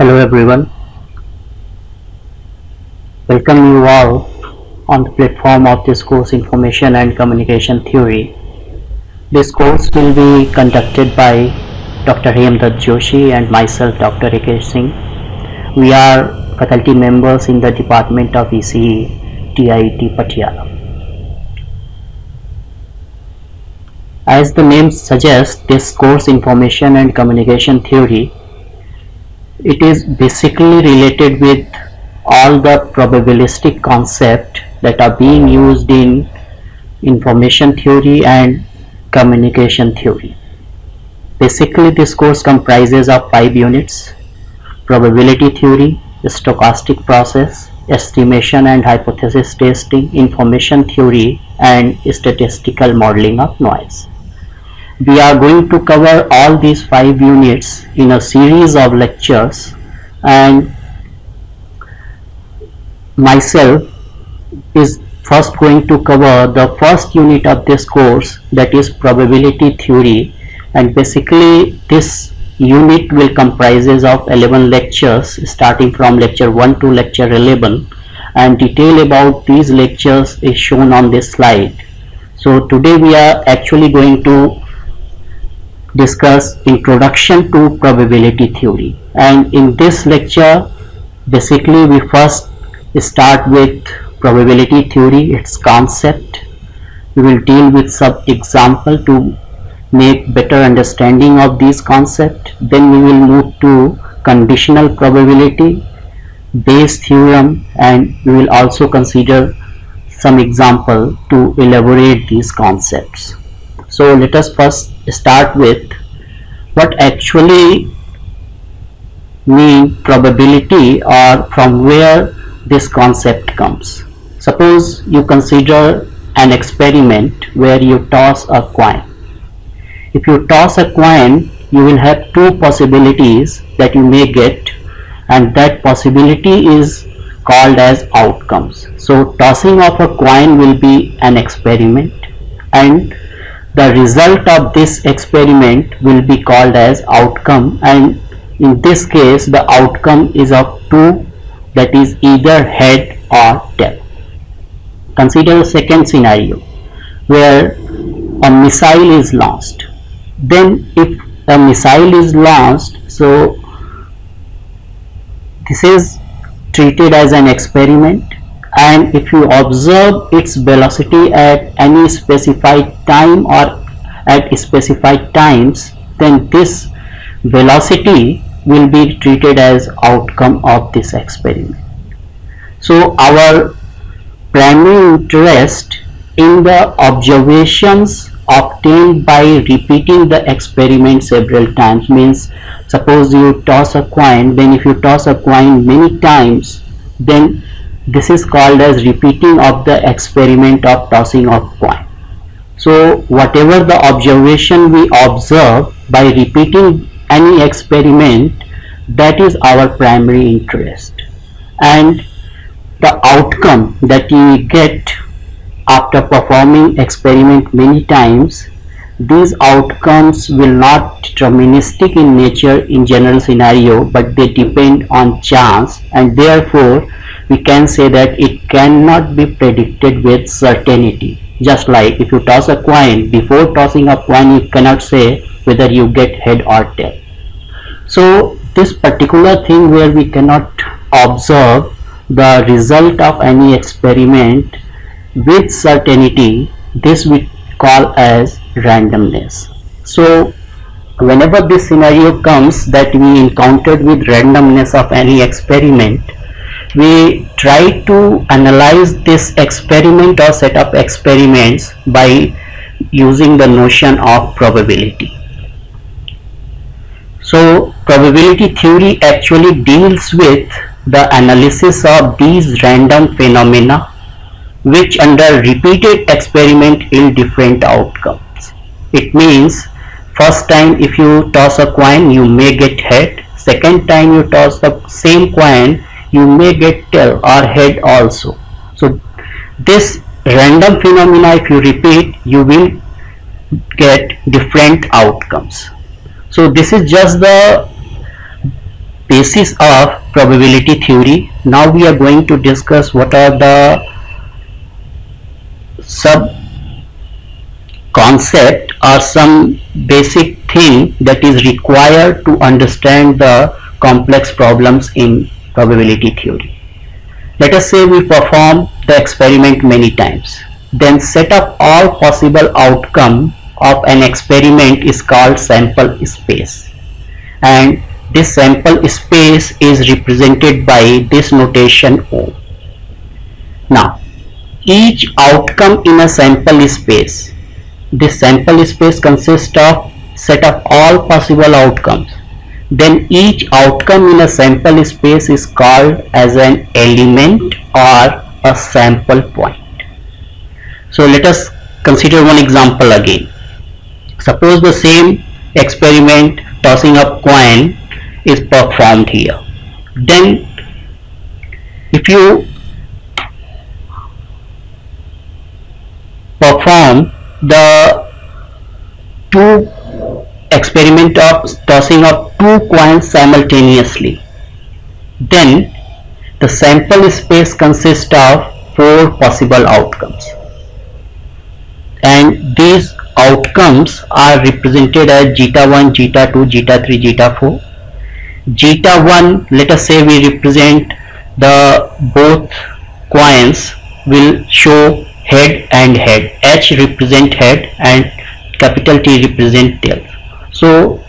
Hello everyone, welcome you all on the platform of this course Information and Communication Theory. This course will be conducted by Dr. Hemdat Joshi and myself Dr. Rakesh Singh. We are faculty members in the Department of ECE, TIET Patiala. As the name suggests, this course Information and Communication Theory, it is basically related with all the probabilistic concepts that are being used in information theory and communication theory. Basically, this course comprises of 5 units: probability theory, stochastic process, estimation and hypothesis testing, information theory, and statistical modeling of noise. We are going to cover all these 5 units in a series of lectures, and myself is first going to cover the first unit of this course, that is probability theory, and basically this unit will comprises of 11 lectures starting from lecture 1 to lecture 11, and detail about these lectures is shown on this slide. So today we are actually going to discuss introduction to probability theory, and in this lecture basically we first start with probability theory, its concept. We will deal with some example to make better understanding of these concepts. Then we will move to conditional probability, Bayes theorem, and we will also consider some example to elaborate these concepts. So let us first start with what actually mean probability, or from where this concept comes. Suppose you consider an experiment where you toss a coin. If you toss a coin, you will have two possibilities that you may get, and that possibility is called as outcomes. So tossing of a coin will be an experiment, and the result of this experiment will be called as outcome, and in this case the outcome is of two, that is either head or tail. Consider a second scenario where a missile is launched. Then if a missile is launched, so this is treated as an experiment, and if you observe its velocity at any specified time or at specified times, then this velocity will be treated as outcome of this experiment. So our primary interest in the observations obtained by repeating the experiment several times means, suppose you toss a coin, then if you toss a coin many times, then this is called as repeating of the experiment of tossing of coin. So whatever the observation we observe by repeating any experiment, that is our primary interest, and the outcome that you get after performing experiment many times, these outcomes will not deterministic in nature in general scenario, but they depend on chance, and therefore we can say that it cannot be predicted with certainty. Just like if you toss a coin, before tossing a coin you cannot say whether you get head or tail. So this particular thing where we cannot observe the result of any experiment with certainty, this we call as randomness. So whenever this scenario comes that we encountered with randomness of any experiment, we try to analyze this experiment or set of experiments by using the notion of probability. So probability theory actually deals with the analysis of these random phenomena which under repeated experiment yield different outcomes. It means first time if you toss a coin you may get head, second time you toss the same coin you may get tail or head also. So this random phenomena, if you repeat, you will get different outcomes. So this is just the basis of probability theory. Now we are going to discuss what are the sub concept or some basic thing that is required to understand the complex problems in probability theory. Let us say we perform the experiment many times. Then set up all possible outcome of an experiment is called sample space. And this sample space is represented by this notation O. Now, each outcome in a sample space, this sample space consists of set of all possible outcomes. Then each outcome in a sample space is called as an element or a sample point. So let us consider one example again. Suppose the same experiment, tossing up coin, is performed here. Then if you perform the two experiment of tossing up two coins simultaneously, then the sample space consists of four possible outcomes, and these outcomes are represented as zeta 1, zeta 2, zeta 3, zeta 4. Zeta 1, let us say we represent the both coins will show head and head. H represent head and capital T represent tail. So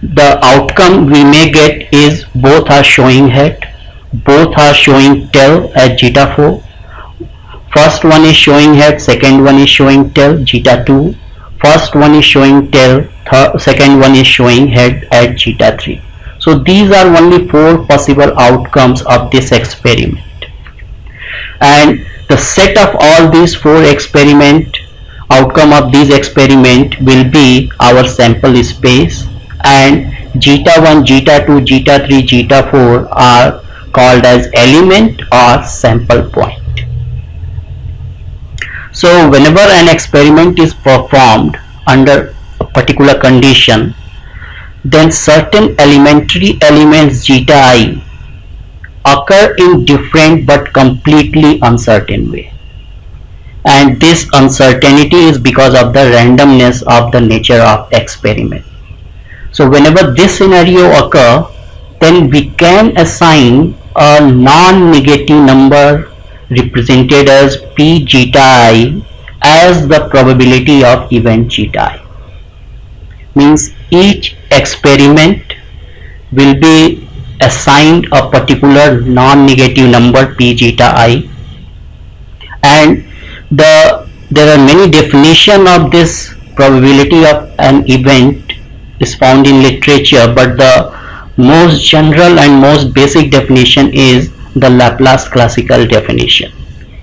the outcome we may get is both are showing head, both are showing tail at zeta 4. First one is showing head, second one is showing tail, zeta 2. First one is showing tail, second one is showing head at zeta 3. So these are only four possible outcomes of this experiment. And the set of all these four outcome of this experiment will be our sample space, and zeta 1, zeta 2, zeta 3, zeta 4 are called as element or sample point. So whenever an experiment is performed under a particular condition, then certain elementary elements zeta I occur in different but completely uncertain way. And this uncertainty is because of the randomness of the nature of experiment. So whenever this scenario occur, then we can assign a non-negative number represented as P zeta I as the probability of event zeta I. Means each experiment will be assigned a particular non-negative number P zeta I, and there are many definitions of this probability of an event is found in literature, but the most general and most basic definition is the Laplace classical definition.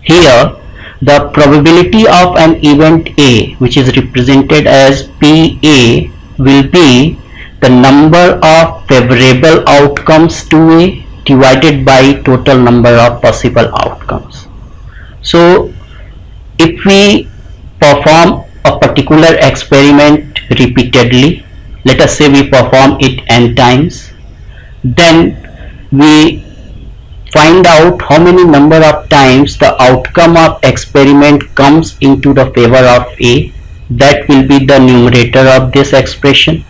Here the probability of an event A, which is represented as PA, will be the number of favorable outcomes to A divided by total number of possible outcomes. So if we perform a particular experiment repeatedly, let us say we perform it n times, then we find out how many number of times the outcome of experiment comes into the favor of A. That will be the numerator of this expression,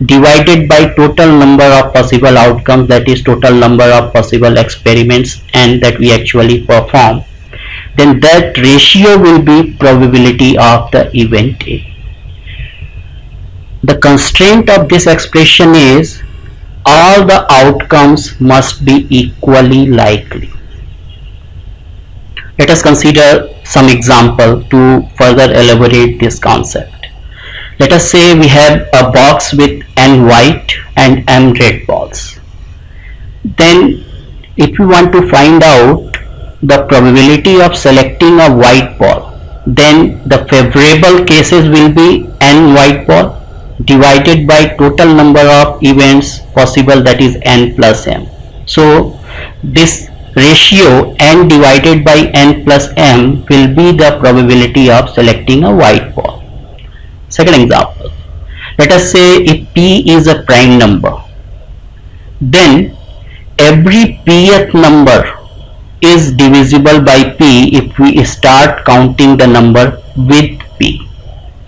divided by total number of possible outcomes, that is total number of possible experiments n that we actually perform. Then that ratio will be probability of the event A. The constraint of this expression is all the outcomes must be equally likely. Let us consider some example to further elaborate this concept. Let us say we have a box with n white and m red balls. Then if we want to find out the probability of selecting a white ball, then the favorable cases will be n white ball divided by total number of events possible, that is n plus m. So this ratio n divided by n plus m will be the probability of selecting a white ball. Second example, let us say if p is a prime number, then every pth number is divisible by p if we start counting the number with p.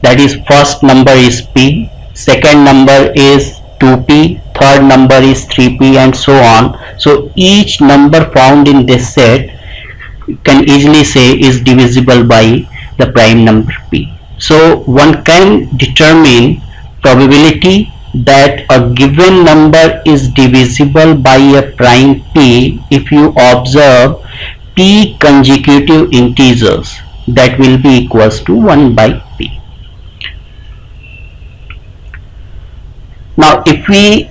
That is, first number is p, second number is 2p, third number is 3p, and so on. So each number found in this set can easily say is divisible by the prime number p. So one can determine probability that a given number is divisible by a prime p if you observe p consecutive integers that will be equals to 1 by p. Now if we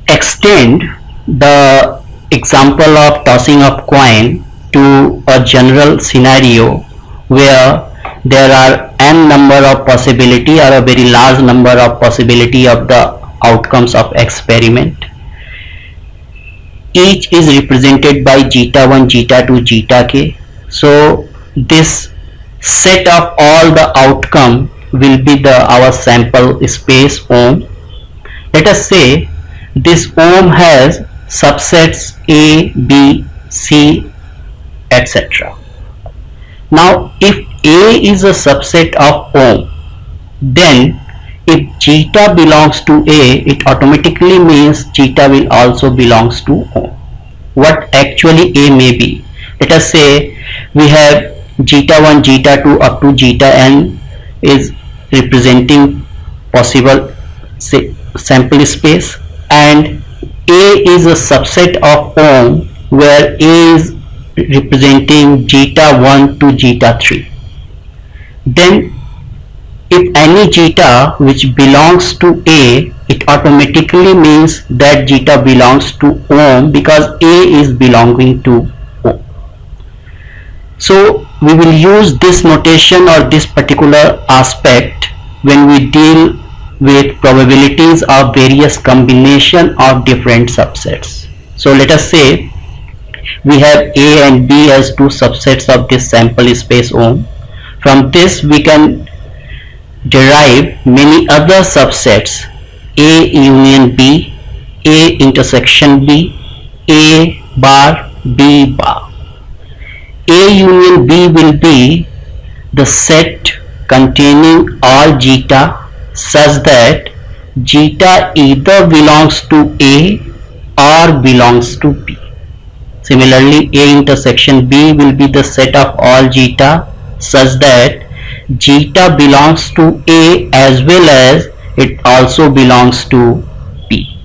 extend the example of tossing of coin to a general scenario where there are n number of possibility or a very large number of possibility of the outcomes of experiment, each is represented by zeta 1, zeta 2, zeta k. So this set of all the outcome will be our sample space OM. Let us say this OM has subsets A, B, C, etc. Now if A is a subset of OM, then if zeta belongs to A, it automatically means zeta will also belongs to OM. What actually A may be? Let us say we have zeta 1, zeta 2 up to zeta n is representing possible sample space, and A is a subset of OM where A is representing zeta 1 to zeta 3. Then if any zeta which belongs to A, it automatically means that zeta belongs to OM because A is belonging to OM. So we will use this notation or this particular aspect when we deal with probabilities of various combination of different subsets. So let us say we have A and B as two subsets of this sample space OM. From this we can derive many other subsets: A union B, A intersection B, A bar, B bar. A union B will be the set containing all zeta such that zeta either belongs to A or belongs to B. Similarly, A intersection B will be the set of all zeta such that zeta belongs to A as well as it also belongs to B.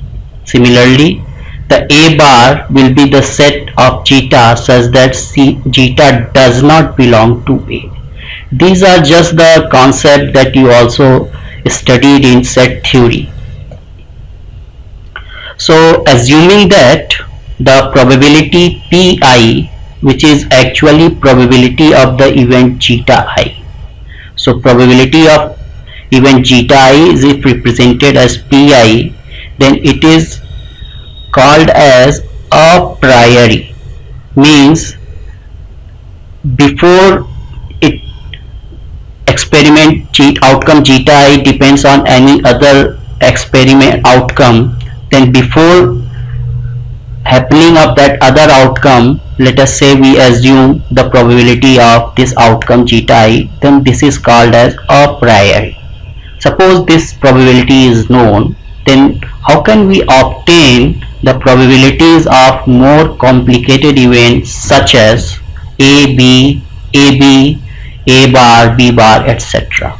Similarly, the A bar will be the set of zeta such that zeta does not belong to A. These are just the concept that you also studied in set theory. So assuming that the probability Pi, which is actually probability of the event zeta I. So probability of event zeta I is if represented as Pi, then it is called as a priori, means before it experiment outcome zeta I depends on any other experiment outcome, then before happening of that other outcome, let us say we assume the probability of this outcome zeta I, then this is called as a priori. Suppose this probability is known, then how can we obtain the probabilities of more complicated events such as A, B, AB, A bar, B bar, etc.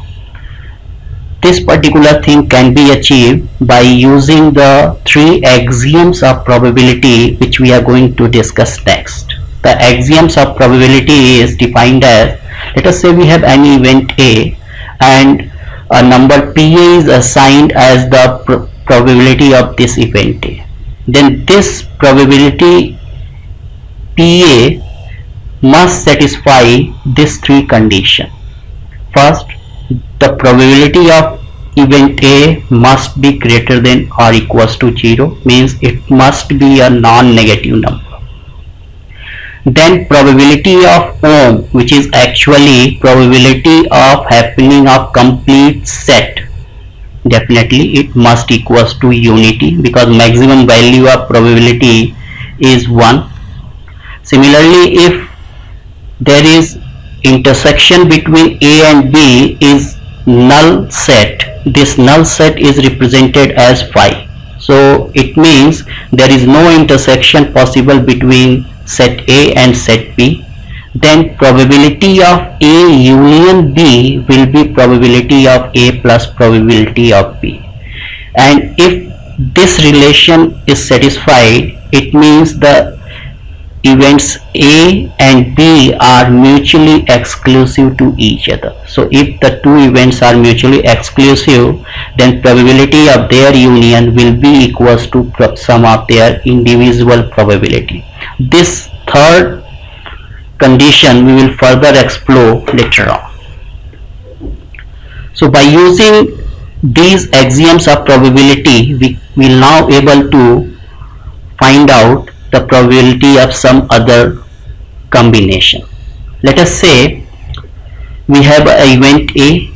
This particular thing can be achieved by using the three axioms of probability which we are going to discuss next. The axioms of probability is defined as, let us say we have an event A and a number Pa is assigned as the probability of this event A. Then this probability Pa must satisfy these three conditions. First, the probability of event A must be greater than or equals to 0, means it must be a non-negative number. Then probability of OM, which is actually probability of happening of complete set, definitely it must equals to unity, because maximum value of probability is 1. Similarly, if there is intersection between A and B is null set, this null set is represented as phi. So it means there is no intersection possible between set A and set B. Then probability of A union B will be probability of A plus probability of B. And if this relation is satisfied, it means the events A and B are mutually exclusive to each other. So if the two events are mutually exclusive, then probability of their union will be equals to sum of their individual probability. This third condition we will further explore later on. So by using these axioms of probability, we will now able to find out the probability of some other combination. Let us say we have an event A,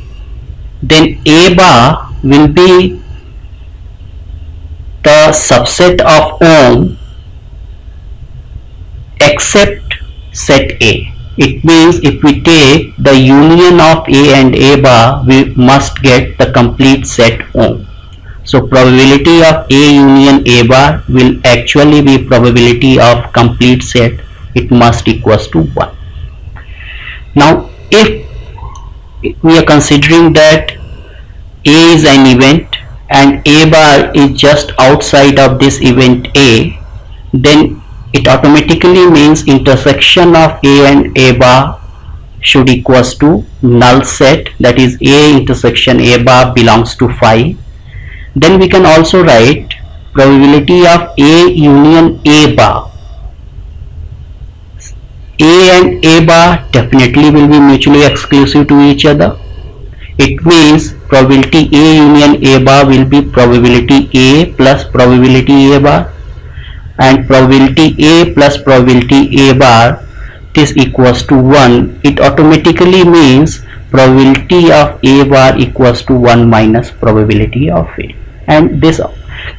then A bar will be the subset of Om except set A. It means if we take the union of A and A bar, we must get the complete set Om. So probability of A union A bar will actually be probability of complete set. It must equals to 1. Now if we are considering that A is an event and A bar is just outside of this event A, then it automatically means intersection of A and A bar should equals to null set, that is A intersection A bar belongs to phi. Then we can also write probability of A union A bar. A and A bar definitely will be mutually exclusive to each other. It means probability A union A bar will be probability A plus probability A bar, and probability A plus probability A bar, this equals to 1. It automatically means probability of A bar equals to 1 minus probability of A. And this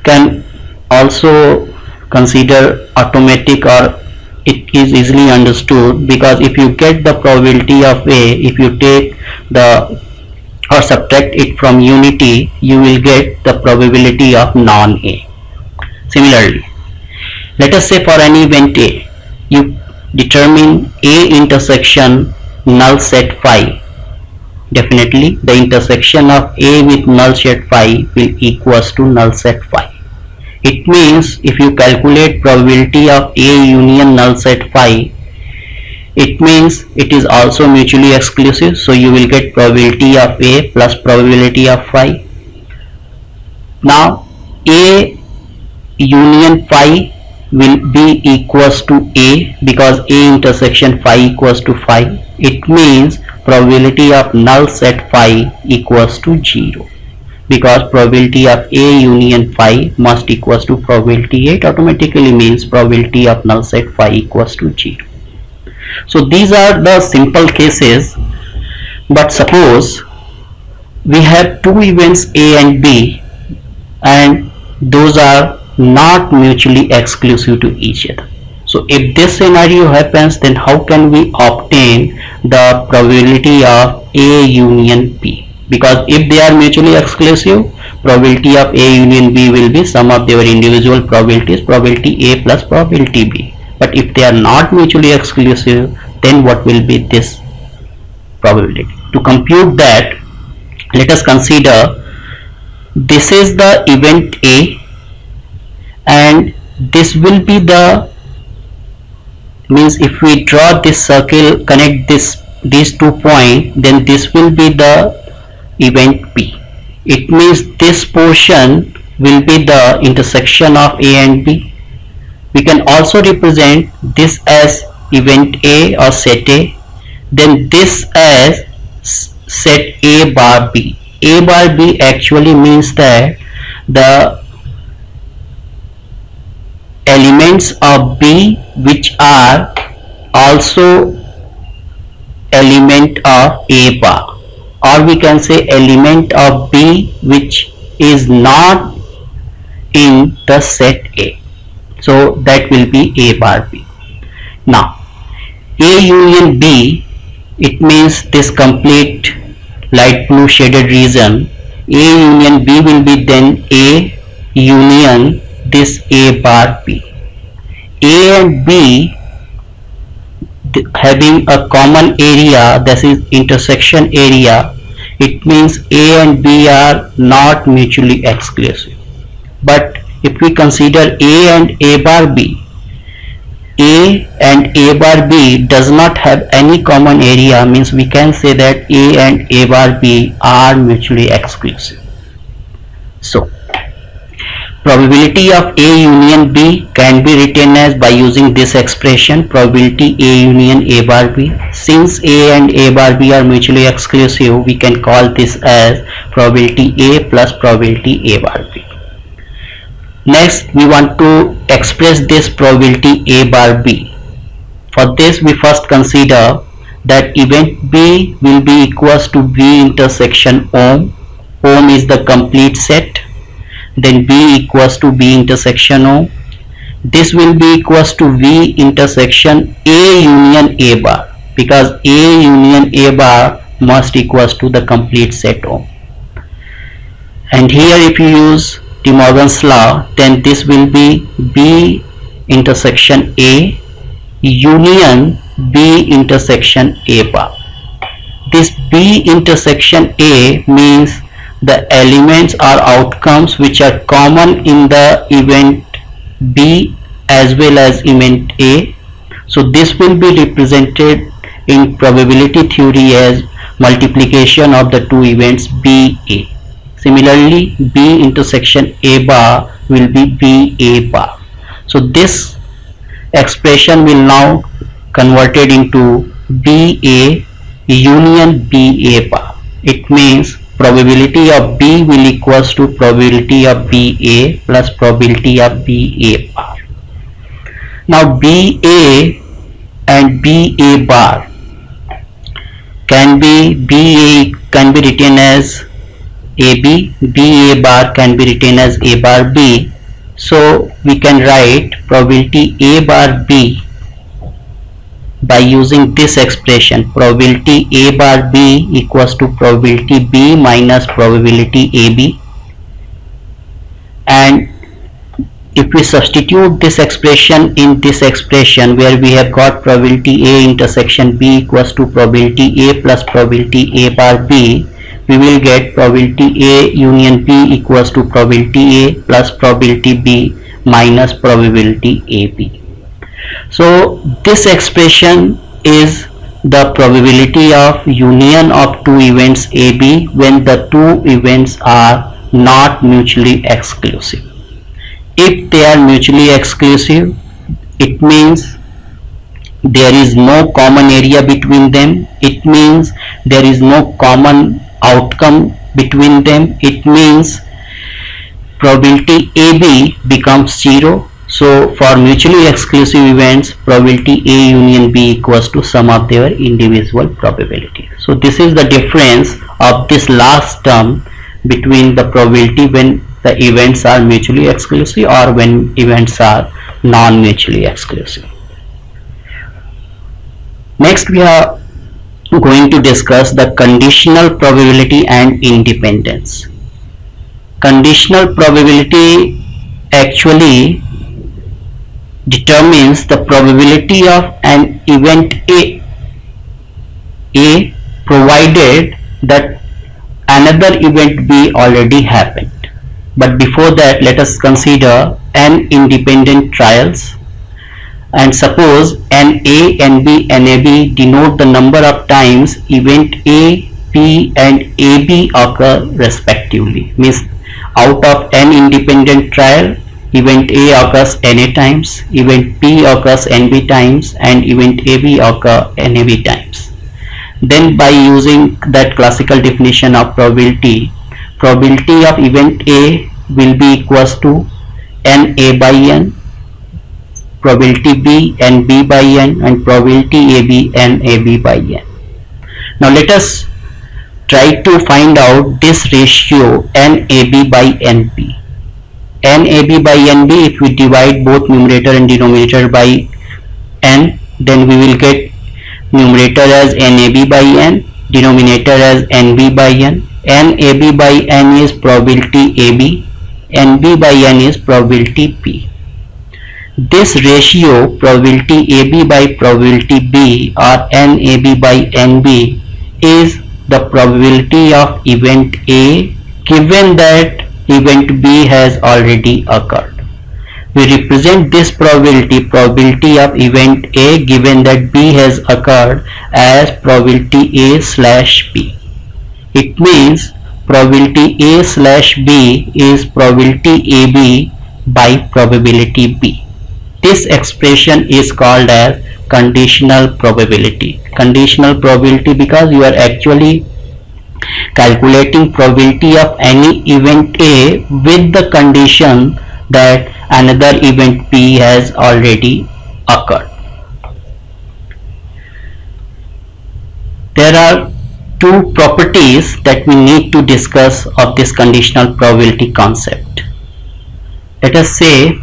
can also consider automatic, or it is easily understood, because if you get the probability of A, if you take the or subtract it from unity, you will get the probability of non-A. Similarly, let us say for an event A, you determine A intersection null set phi. Definitely the intersection of A with null set phi will equals to null set phi. It means if you calculate probability of A union null set phi, it means it is also mutually exclusive, so you will get probability of A plus probability of phi. Now A union phi will be equals to A, because A intersection phi equals to phi. It means probability of null set phi equals to 0, because probability of A union phi must equals to probability A. It automatically means probability of null set phi equals to 0. So these are the simple cases, but suppose we have two events A and B and those are not mutually exclusive to each other. So if this scenario happens, then how can we obtain the probability of A union B? Because if they are mutually exclusive, probability of A union B will be sum of their individual probabilities, probability A plus probability B. But if they are not mutually exclusive, then what will be this probability? To compute that, let us consider this is the event A and this will be the, means if we draw this circle, connect these 2 points, then this will be the event B. It means this portion will be the intersection of A and B. We can also represent this as event A or set A, then this as set A bar B. A bar B actually means that the elements of B which are also element of A bar, or we can say element of B which is not in the set A. So that will be A bar B. Now A union B, it means this complete light blue shaded region. A union B will be then A union this A bar B. A and B having a common area, that is intersection area, it means A and B are not mutually exclusive. But if we consider A and A bar B, A and A bar B does not have any common area, means we can say that A and A bar B are mutually exclusive. So probability of A union B can be written as by using this expression, probability A union A bar B. Since A and A bar B are mutually exclusive, we can call this as probability A plus probability A bar B. Next, we want to express this probability A bar B. For this, we first consider that event B will be equals to B intersection OM. OM is the complete set. Then B equals to B intersection O. This will be equals to V intersection A union A bar, because A union A bar must equals to the complete set O. And here if you use De Morgan's law, then this will be B intersection A union B intersection A bar. This B intersection A means the elements or outcomes which are common in the event B as well as event A. So this will be represented in probability theory as multiplication of the two events B A. Similarly, B intersection A bar will be B A bar. So this expression will now converted into B A union B A bar. It means probability of B will equals to probability of BA plus probability of BA bar. Now BA and BA bar can be written as AB, BA bar can be written as A bar B. So we can write probability A bar B by using this expression, probability A bar B equals to probability B minus probability AB. And if we substitute this expression in this expression where we have got probability A intersection B equals to probability A plus probability A bar B, we will get probability A union B equals to probability A plus probability B minus probability AB. So this expression is the probability of union of two events AB when the two events are not mutually exclusive. If they are mutually exclusive, it means there is no common area between them. It means there is no common outcome between them. It means probability AB becomes 0. So for mutually exclusive events, probability A union B equals to sum of their individual probabilities. So this is the difference of this last term between the probability when the events are mutually exclusive or when events are non-mutually exclusive. Next we are going to discuss the conditional probability and independence. Conditional probability actually determines the probability of an event A provided that another event B already happened. But before that, let us consider n independent trials, and suppose n A, n B, n A B denote the number of times event A, B and AB occur respectively. Means out of n independent trial, event A occurs NA times, event B occurs NB times, and event AB occur NAB times. Then by using that classical definition of probability, probability of event A will be equals to NA by N, probability B NB by N, and probability AB NAB by N. Now let us try to find out this ratio NAB by NB. NAB by NB, if we divide both numerator and denominator by n, then we will get numerator as NAB by n, denominator as NB by n. NAB by n is probability AB, NB by n is probability P. This ratio, probability AB by probability B, or NAB by NB, is the probability of event A given that event B has already occurred. We represent this probability of event A given that B has occurred as probability A slash B. It means probability A slash B is probability AB by probability B. This expression is called as conditional probability. Conditional probability because you are actually calculating probability of any event A with the condition that another event B has already occurred. There are two properties that we need to discuss of this conditional probability concept. Let us say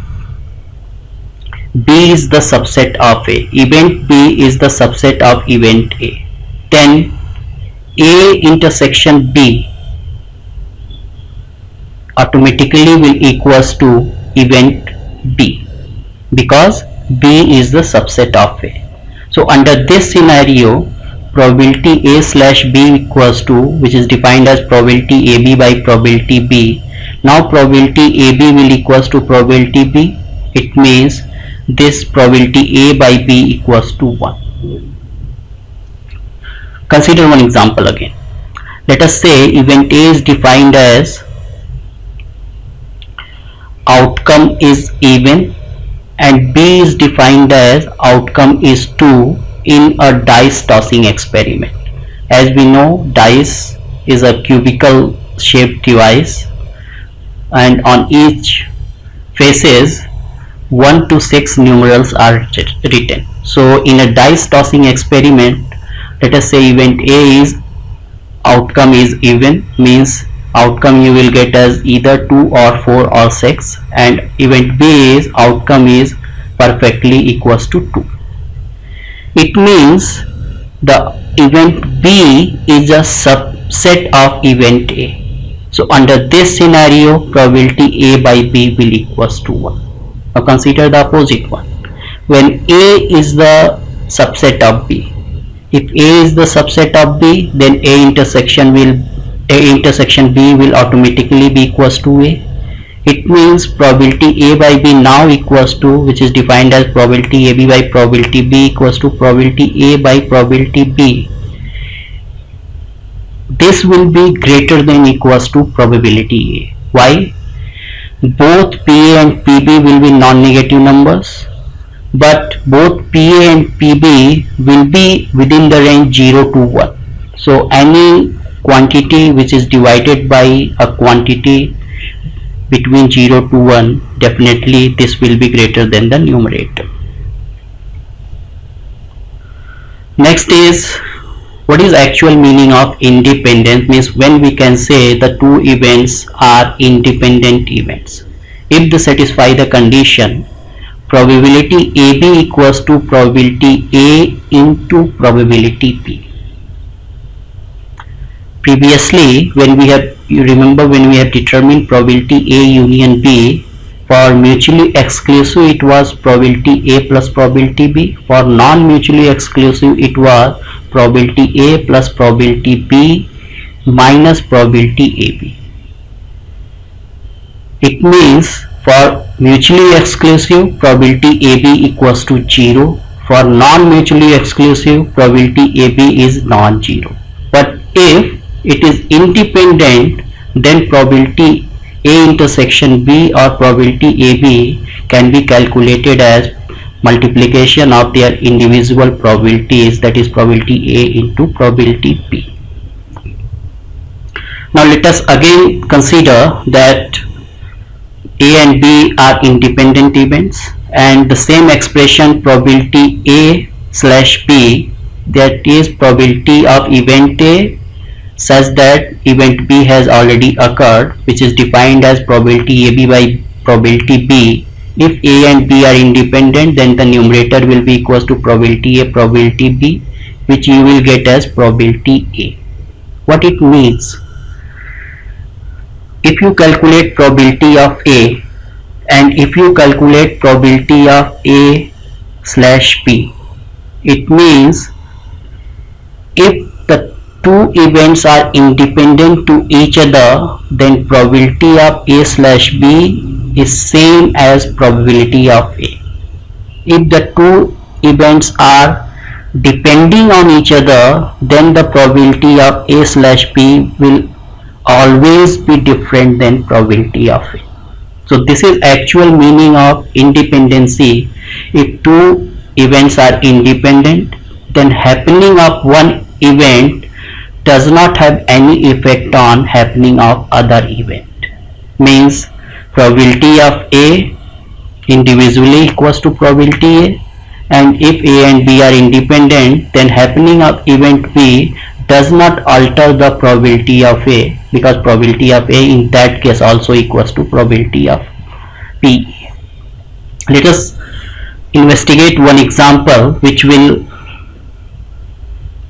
B is the subset of A. Event B is the subset of event A. Then A intersection B automatically will equals to event B because B is the subset of A. So under this scenario, probability A slash B equals to, which is defined as probability AB by probability B. Now probability AB will equals to probability B. It means this probability A by B equals to 1. Consider one example again. Let us say event A is defined as outcome is even and B is defined as outcome is 2 in a dice tossing experiment. As we know, dice is a cubical shaped device and on each faces 1 to 6 numerals are written. So in a dice tossing experiment, let us say event A is outcome is even, means outcome you will get as either 2 or 4 or 6, and event B is outcome is perfectly equals to 2. It means the event B is a subset of event A. So under this scenario, probability A by B will equals to 1. Now consider the opposite one. When A is the subset of B, if A is the subset of B, then A intersection B will automatically be equals to A. It means probability A by B now equals to, which is defined as probability AB by probability B equals to probability A by probability B. This will be greater than equals to probability A. Why? Both PA and PB will be non-negative numbers, but both PA and PB will be within the range 0 to 1. So any quantity which is divided by a quantity between 0 to 1, definitely this will be greater than the numerator. Next is, what is actual meaning of independent? Means when we can say the two events are independent events. If they satisfy the condition, probability AB equals to probability A into probability B. Previously, you remember when we have determined probability A union B, for mutually exclusive it was probability A plus probability B. For non-mutually exclusive it was probability A plus probability B minus probability AB. It means for mutually exclusive, probability AB equals to 0. For non-mutually exclusive, probability AB is non-zero. But if it is independent, then probability A intersection B or probability AB can be calculated as multiplication of their individual probabilities, that is probability A into probability B. Now let us again consider that A and B are independent events, and the same expression probability A slash B, that is probability of event A such that event B has already occurred, which is defined as probability AB by probability B. If A and B are independent, then the numerator will be equals to probability A, probability B, which you will get as probability A. What it means? If you calculate probability of A and if you calculate probability of A slash B, it means if the two events are independent to each other, then probability of A slash B is same as probability of A. If the two events are depending on each other, then the probability of A slash B will always be different than probability of A. So this is actual meaning of independency. If two events are independent, then happening of one event does not have any effect on happening of other event. Means probability of A individually equals to probability A, and if A and B are independent, then happening of event B does not alter the probability of A, because probability of A in that case also equals to probability of B. Let us investigate one example which will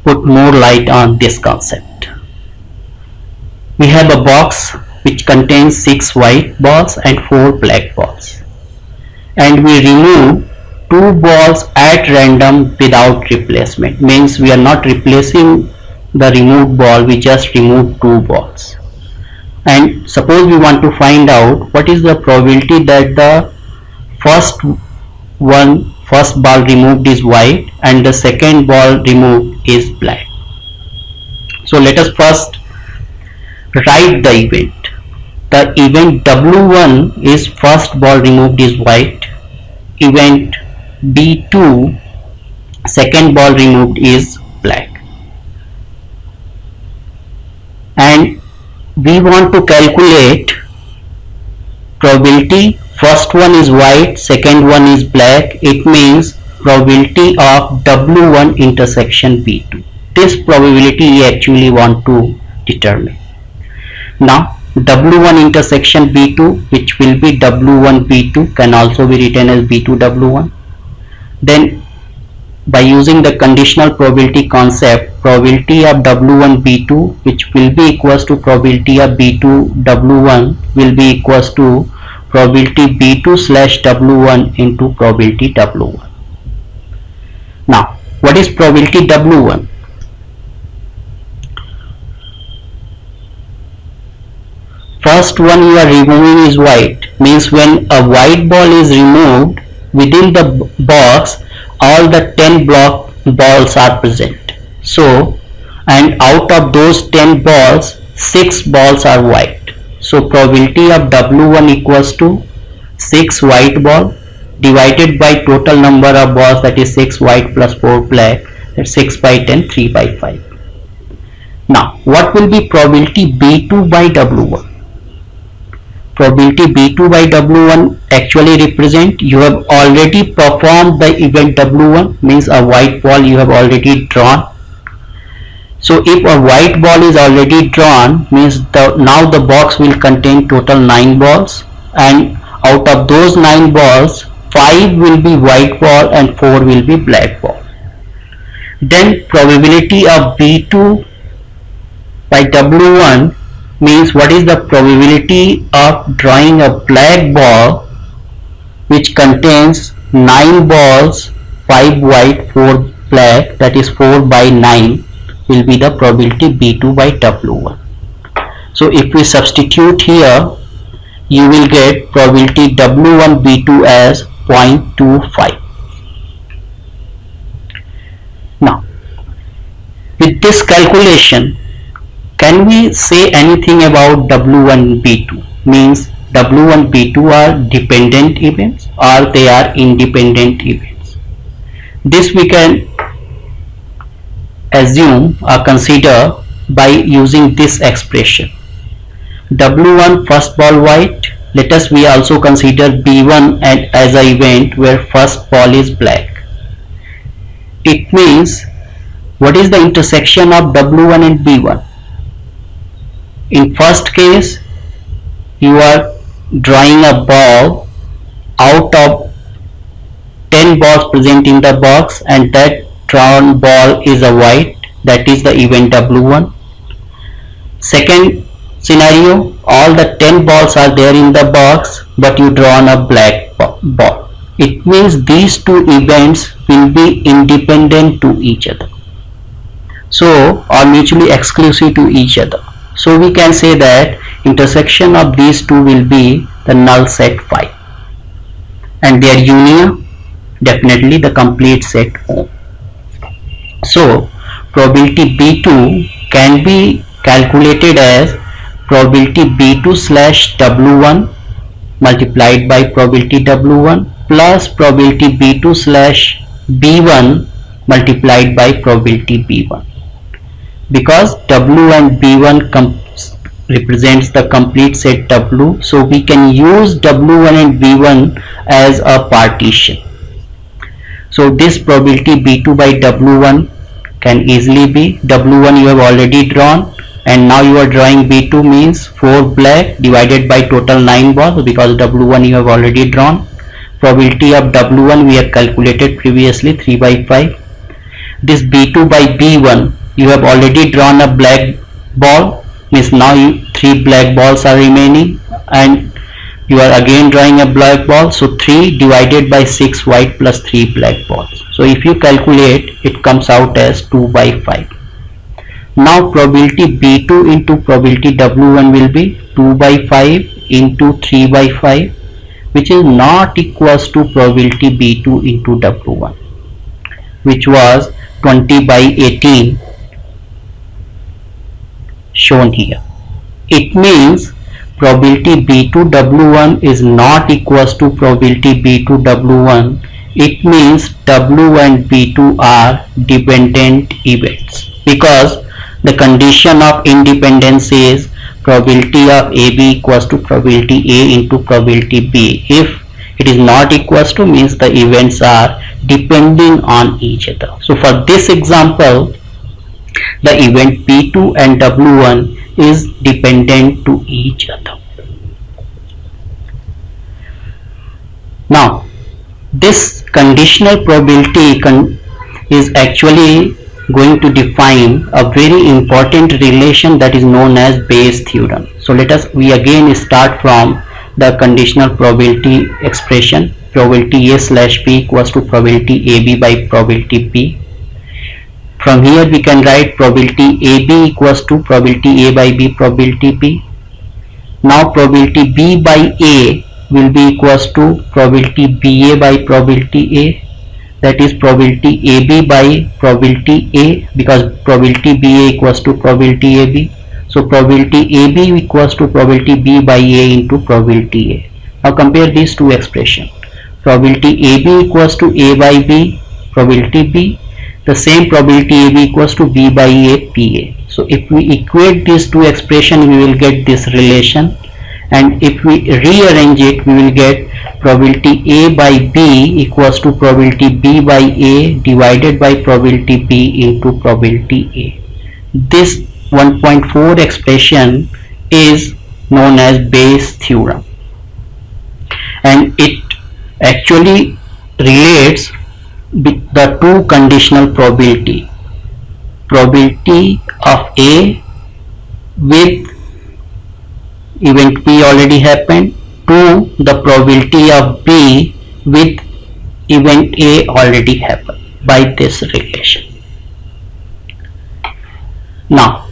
put more light on this concept. We have a box which contains 6 white balls and 4 black balls, and we remove 2 balls at random without replacement. Means we are not replacing the removed ball, we just remove 2 balls. And suppose we want to find out what is the probability that the first ball removed is white and the second ball removed is black. So let us first write the event. The event W1 is first ball removed is white. Event B2, second ball removed is black. And we want to calculate probability. First one is white, second one is black. It means probability of W1 intersection B2. This probability we actually want to determine. Now W1 intersection B2, which will be W1 B2, can also be written as B2 W1. Then by using the conditional probability concept, probability of W1 B2, which will be equals to probability of B2 W1, will be equals to probability B2 slash W1 into probability W1. Now what is probability W1? First one you are removing is white, means when a white ball is removed, within the box all the 10 balls are present. So, and out of those 10 balls, 6 balls are white. So probability of W1 equals to 6 white ball divided by total number of balls, that is 6 white plus 4 black, that's 6 by 10, 3 by 5. Now what will be probability B2 by W1? Probability B2 by W1 actually represent you have already performed the event W1, means a white ball you have already drawn. So if a white ball is already drawn, means now the box will contain total 9 balls, and out of those 9 balls 5 will be white ball and 4 will be black ball. Then probability of B2 by W1 means what is the probability of drawing a black ball which contains 9 balls, 5 white, 4 black, that is 4 by 9 will be the probability B2 by W1. So if we substitute here, you will get probability W1 B2 as 0.25. Now with this calculation, can we say anything about W1 B2? Means W1 B2 are dependent events or they are independent events. This we can assume or consider by using this expression. W1 first ball white, let us we also consider B1 as an event where first ball is black. It means what is the intersection of W1 and B1? In first case, you are drawing a ball out of 10 balls present in the box, and that drawn ball is a white, that is the event W1. Second scenario, all the 10 balls are there in the box, but you drawn a black ball. It means these two events will be independent to each other, so are mutually exclusive to each other. So we can say that intersection of these two will be the null set phi, and their union definitely the complete set O. So probability B2 can be calculated as probability B2 slash W1 multiplied by probability W1 plus probability B2 slash B1 multiplied by probability B1. Because W and B1 represents the complete set W, so we can use W1 and B1 as a partition. So this probability B2 by W1 can easily be, W1 you have already drawn, and now you are drawing B2 means 4 black divided by total 9 balls, because W1 you have already drawn. Probability of W1 we have calculated previously, 3 by 5. This B2 by B1 you have already drawn a black ball, means now 3 black balls are remaining, and you are again drawing a black ball, so 3 divided by 6 white plus 3 black balls. So if you calculate, it comes out as 2 by 5. Now probability B2 into probability W1 will be 2 by 5 into 3 by 5, which is not equals to probability B2 into W1, which was 20 by 18 shown here. It means probability B2 W1 is not equals to probability B2 W1. It means W and B2 are dependent events, because the condition of independence is probability of AB equals to probability A into probability B. If it is not equals to, means the events are depending on each other. So for this example, the event P2 and W1 is dependent to each other. Now this conditional probability is actually going to define a very important relation that is known as Bayes theorem. So we again start from the conditional probability expression, probability A slash P equals to probability AB by probability P. From here we can write probability AB equals to probability A by B probability P. Now probability B by A will be equals to probability BA by probability A, that is probability AB by probability A, because probability BA equals to probability AB. So probability AB equals to probability B by A into probability A. Now compare these two expressions. Probability AB equals to A by B probability B. The same probability AB equals to B by A PA. So if we equate these two expressions, we will get this relation, and if we rearrange it, we will get probability A by B equals to probability B by A divided by probability B into probability A. This 1.4 expression is known as Bayes theorem, and it actually relates the two conditional probability of A with event P already happened to the probability of B with event A already happened by this relation. Now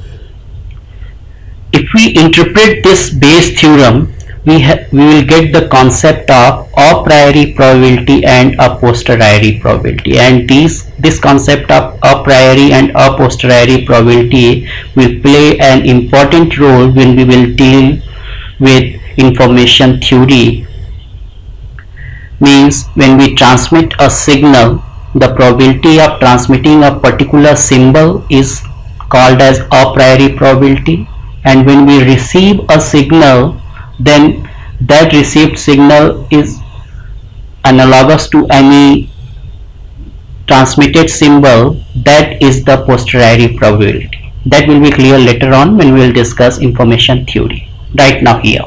if we interpret this Bayes theorem, we will get the concept of a priori probability and a posteriori probability, and this concept of a priori and a posteriori probability will play an important role when we will deal with information theory. Means when we transmit a signal, the probability of transmitting a particular symbol is called as a priori probability, and when we receive a signal, then that received signal is analogous to any transmitted symbol, that is the posteriori probability. That will be clear later on when we will discuss information theory. Right now here,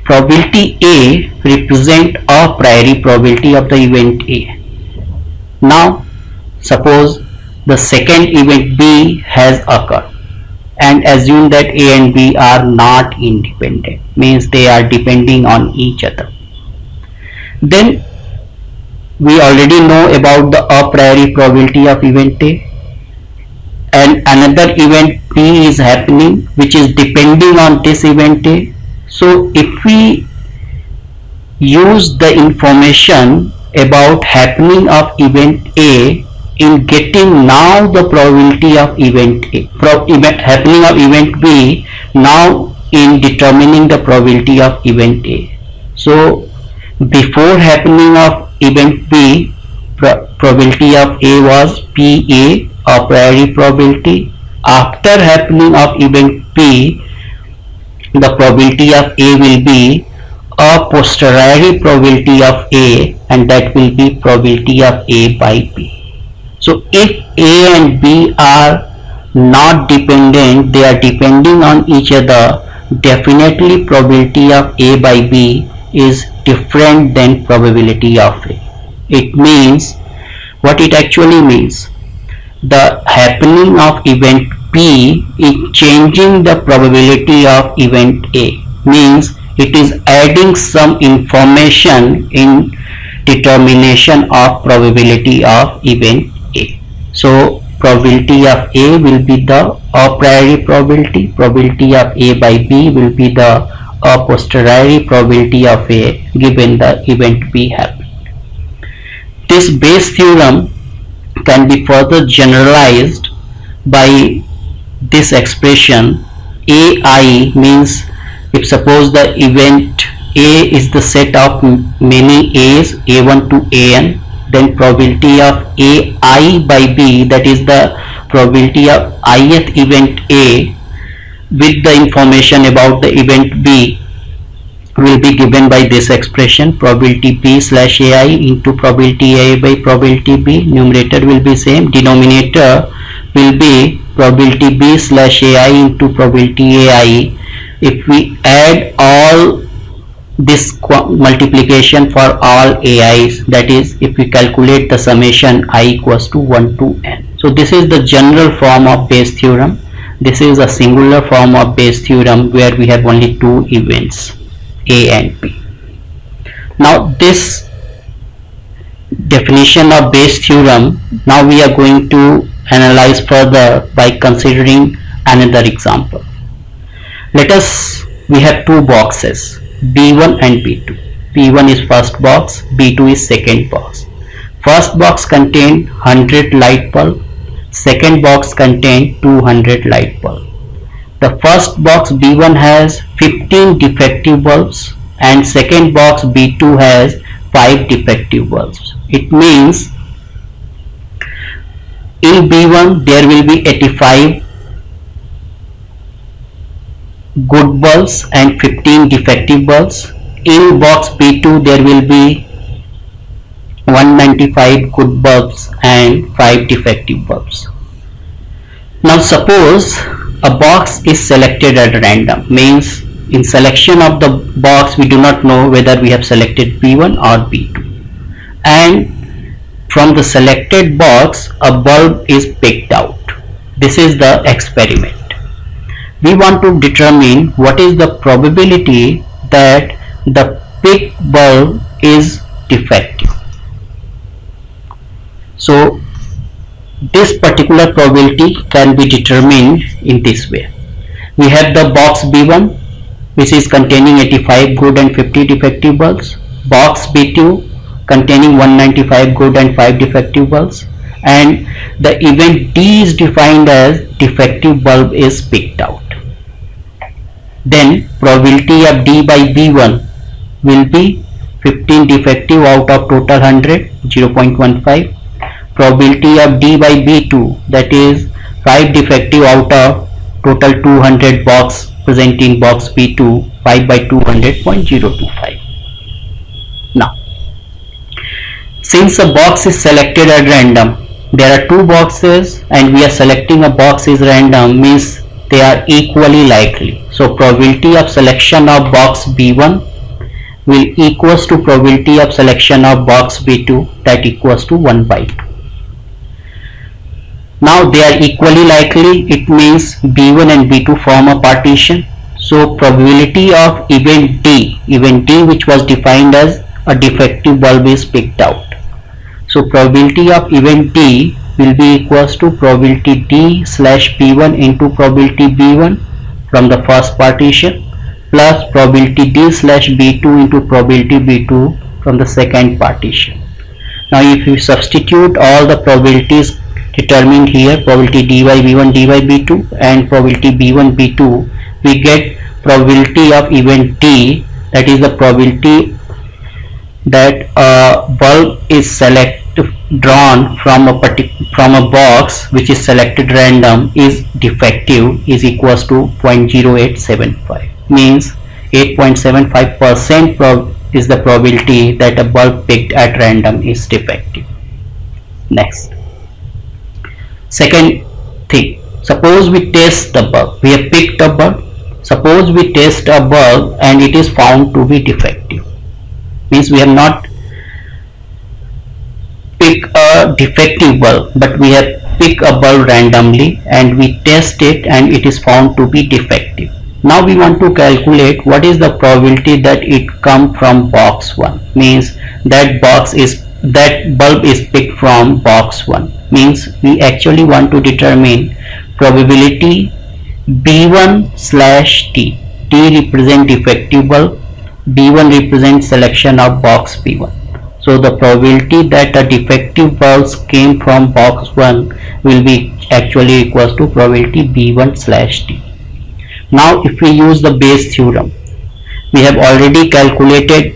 probability A represent a priori probability of the event A. Now suppose the second event B has occurred, and assume that A and B are not independent, means they are depending on each other. Then we already know about the a priori probability of event A, and another event B is happening which is depending on this event A. So if we use the information about happening of event A in getting now the probability of event A, happening of event B now in determining the probability of event A. So before happening of event B, probability of A was PA, a priori probability. After happening of event B, the probability of A will be a posteriori probability of A, and that will be probability of A by B. So if A and B are not dependent, they are depending on each other, definitely probability of A by B is different than probability of A. It means, what it actually means, the happening of event B is changing the probability of event A, means it is adding some information in determination of probability of event A. So probability of A will be the a priori probability, probability of A by B will be the a posteriori probability of A given the event B happened. This Bayes theorem can be further generalized by this expression AI, means if suppose the event A is the set of many A's, A1 to AN, then probability of AI by B, that is the probability of ith event A with the information about the event B, will be given by this expression, probability B slash AI into probability A by probability B. Numerator will be same, denominator will be probability B slash AI into probability AI. If we add all this multiplication for all AIs, that is if we calculate the summation I equals to 1 to n. So this is the general form of Bayes theorem. This is a singular form of Bayes theorem where we have only two events, A and B. Now this definition of Bayes theorem, now we are going to analyze further by considering another example. Let us, we have two boxes, B1 and B2. B1 is first box, B2 is second box. First box contains 100 light bulb, second box contains 200 light bulb. The first box B1 has 15 defective bulbs and second box B2 has 5 defective bulbs. It means in B1 there will be 85 good bulbs and 15 defective bulbs. In box B2 there will be 195 good bulbs and 5 defective bulbs. Now suppose a box is selected at random, means in selection of the box we do not know whether we have selected B1 or B2, and from the selected box a bulb is picked out. This is the experiment. We want to determine what is the probability that the picked bulb is defective. So this particular probability can be determined in this way. We have the box B1 which is containing 85 good and 50 defective bulbs, box B2 containing 195 good and 5 defective bulbs, and the event D is defined as defective bulb is picked out. Then probability of D by B1 will be 15 defective out of total 100, 0.15. Probability of D by B2, that is 5 defective out of total 200 box present in box B2, 5 by 200, 0.025. Now since a box is selected at random, there are two boxes and we are selecting a box is random, means they are equally likely. So probability of selection of box B1 will equals to probability of selection of box B2, that equals to 1 by 2. Now they are equally likely, it means B1 and B2 form a partition. So probability of event D which was defined as a defective bulb is picked out. So probability of event D will be equals to probability D slash B1 into probability B1 from the first partition plus probability D slash B2 into probability B2 from the second partition. Now if you substitute all the probabilities determined here, probability dy b1 dy b2 and probability b1 b2, we get probability of event D, that is the probability that a bulb is drawn from a box which is selected random is defective, is equals to 0.0875, means 8.75% is the probability that a bulb picked at random is defective. Next, second thing, suppose we test the bulb, we have picked a bulb, suppose we test a bulb and it is found to be defective, means we have not pick a defective bulb but we have pick a bulb randomly and we test it and it is found to be defective. Now we want to calculate what is the probability that it come from box 1, means that bulb is picked from box 1, means we actually want to determine probability B1 slash T. T represent defective bulb, B1 represents selection of box B1. So the probability that a defective bulbs came from box 1 will be actually equals to probability B1 slash T. Now if we use the Bayes theorem, we have already calculated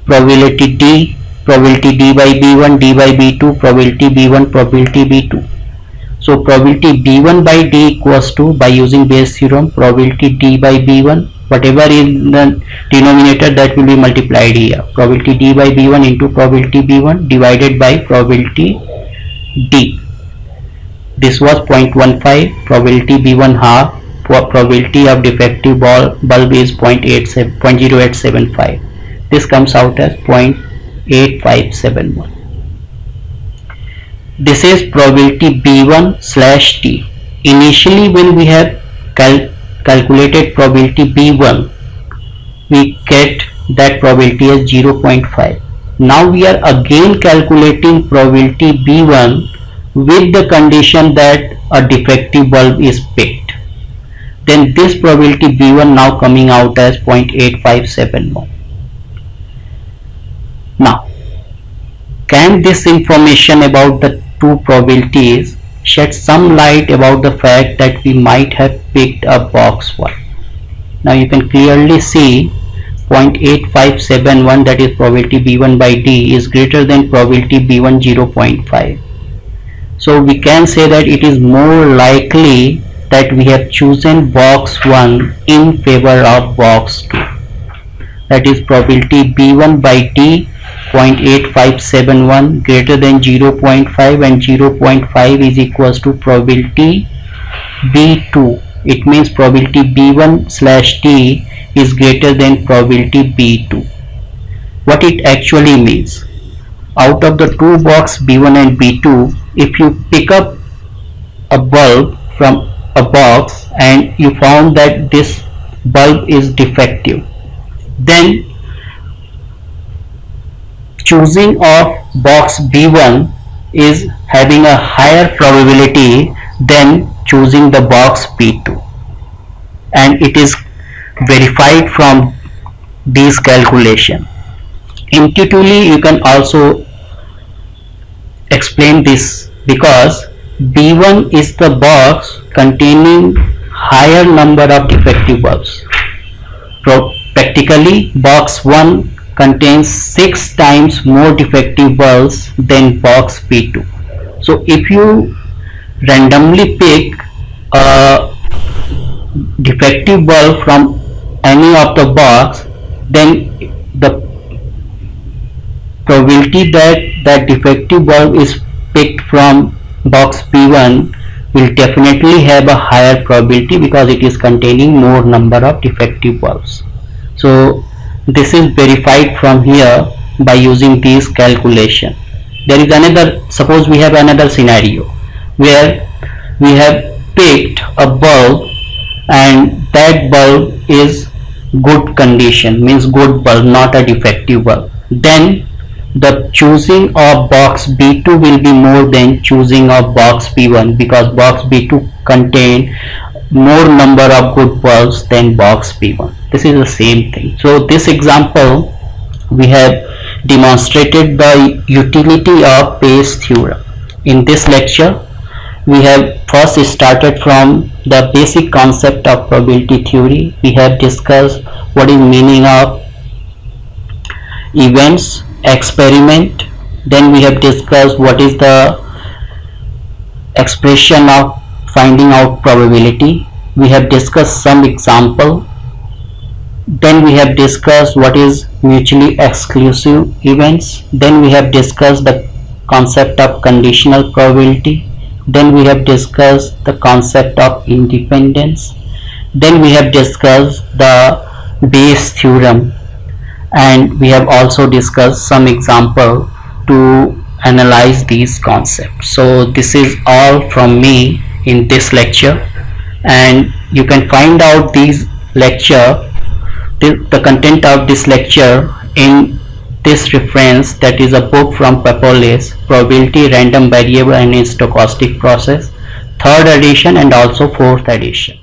probability D by B1, D by B2, probability B1, probability B2. So probability B1 by D equals to, by using Bayes theorem, probability D by B1, whatever is the denominator that will be multiplied here, probability D by B1 into probability B1 divided by probability D. This was 0.15, probability B1 half, probability of defective bulb is 0.0875. This comes out as 0.8571. This is probability B1 slash T. Initially when we have calculated probability B1, we get that probability as 0.5. Now we are again calculating probability B1 with the condition that a defective bulb is picked. Then this probability B1 now coming out as 0.8571. Now, can this information about the two probabilities shed some light about the fact that we might have picked a box 1? Now you can clearly see 0.8571, that is probability B1 by D, is greater than probability B1 0.5. So we can say that it is more likely that we have chosen box 1 in favor of box 2. That is probability B1 by D 0.8571 greater than 0.5, and 0.5 is equals to probability B2. It means probability B1 slash D is greater than probability B2. What it actually means, out of the two box B1 and B2, if you pick up a bulb from a box and you found that this bulb is defective, then choosing of box B1 is having a higher probability than choosing the box B2, and it is verified from these calculations. Intuitively you can also explain this, because B1 is the box containing higher number of defective bulbs. Practically box 1 contains 6 times more defective bulbs than box B2. So if you randomly pick a defective bulb from any of the box, then the probability that that defective bulb is picked from box B1 will definitely have a higher probability because it is containing more number of defective bulbs. So this is verified from here by using these calculation. There is another, suppose we have another scenario where we have picked a bulb and that bulb is good condition, means good bulb, not a defective bulb. Then the choosing of box B2 will be more than choosing of box B1, because box B2 contain more number of good bulbs than box B1. This is the same thing. So this example we have demonstrated the utility of Bayes theorem. In this lecture we have first started from the basic concept of probability theory. We have discussed what is meaning of events, experiment. Then we have discussed what is the expression of finding out probability. We have discussed some example. Then we have discussed what is mutually exclusive events. Then we have discussed the concept of conditional probability. Then we have discussed the concept of independence. Then we have discussed the Bayes theorem, and we have also discussed some example to analyze these concepts. So this is all from me in this lecture, and you can find out these lecture, the content of this lecture in this reference, that is a book from Papoles, Probability, Random Variable and Stochastic Process, 3rd edition and also 4th edition.